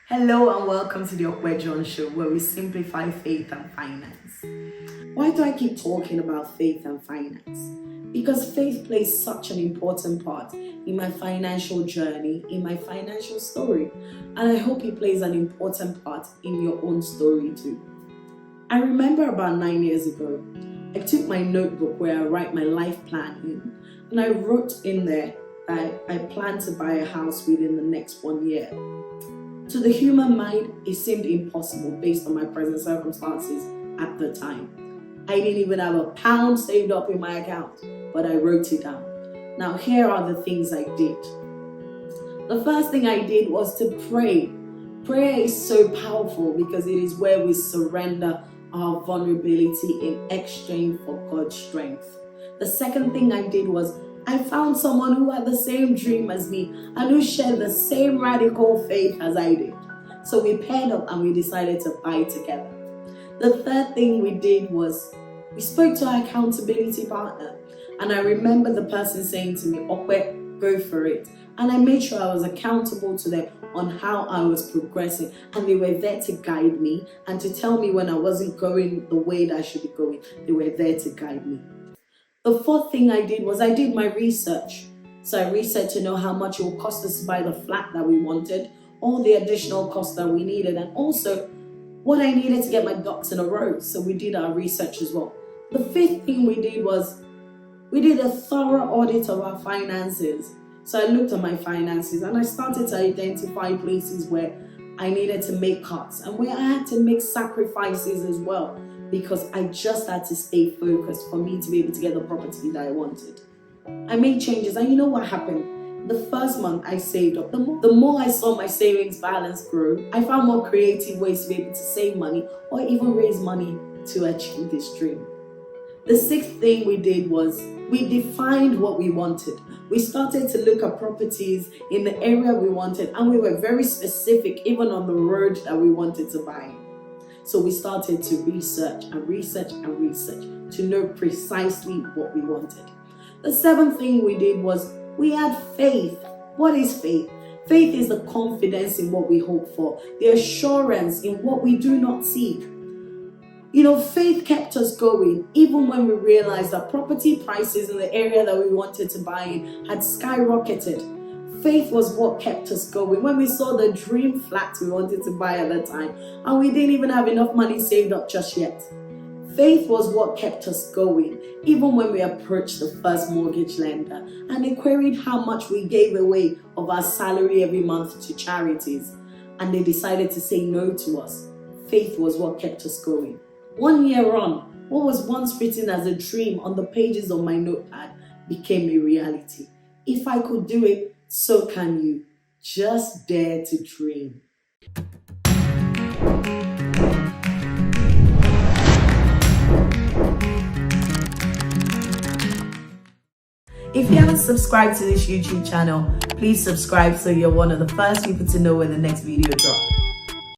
Hello and welcome to the Awkward John Show, where we simplify faith and finance. Why do I keep talking about faith and finance? Because faith plays such an important part in my financial journey, in my financial story, and I hope it plays an important part in your own story too. I remember about 9 years ago, I took my notebook where I write my life plan in, and I wrote in there that I plan to buy a house within the next 1 year. To the human mind, it seemed impossible based on my present circumstances at the time. I didn't even have a pound saved up in my account, but I wrote it down. Now, here are the things I did. The first thing I did was to pray. Prayer is so powerful because it is where we surrender our vulnerability in exchange for God's strength. The second thing I did was I found someone who had the same dream as me and who shared the same radical faith as I did. So we paired up and we decided to buy together. The third thing we did was we spoke to our accountability partner. And I remember the person saying to me, "Okwe, go for it." And I made sure I was accountable to them on how I was progressing. And they were there to guide me and to tell me when I wasn't going the way that I should be going. They were there to guide me. The fourth thing I did was I did my research. So I researched to know how much it would cost us to buy the flat that we wanted, all the additional costs that we needed, and also what I needed to get my ducks in a row. So we did our research as well. The fifth thing we did was we did a thorough audit of our finances. So I looked at my finances and I started to identify places where I needed to make cuts and where I had to make sacrifices as well, because I just had to stay focused for me to be able to get the property that I wanted. I made changes, and you know what happened? The first month I saved up, the more I saw my savings balance grow, I found more creative ways to be able to save money or even raise money to achieve this dream. The sixth thing we did was we defined what we wanted. We started to look at properties in the area we wanted, and we were very specific even on the road that we wanted to buy. So we started to research to know precisely what we wanted. The seventh thing we did was we had faith. What is faith? Faith is the confidence in what we hope for, the assurance in what we do not see. You know, faith kept us going even when we realized that property prices in the area that we wanted to buy in had skyrocketed. Faith was what kept us going. When we saw the dream flat we wanted to buy at the time, and we didn't even have enough money saved up just yet. Faith was what kept us going, even when we approached the first mortgage lender and they queried how much we gave away of our salary every month to charities, and they decided to say no to us. Faith was what kept us going. 1 year on, what was once written as a dream on the pages of my notepad became a reality. If I could do it, so can you. Just dare to dream. If you haven't subscribed to this YouTube channel, please subscribe so you're one of the first people to know when the next video drops.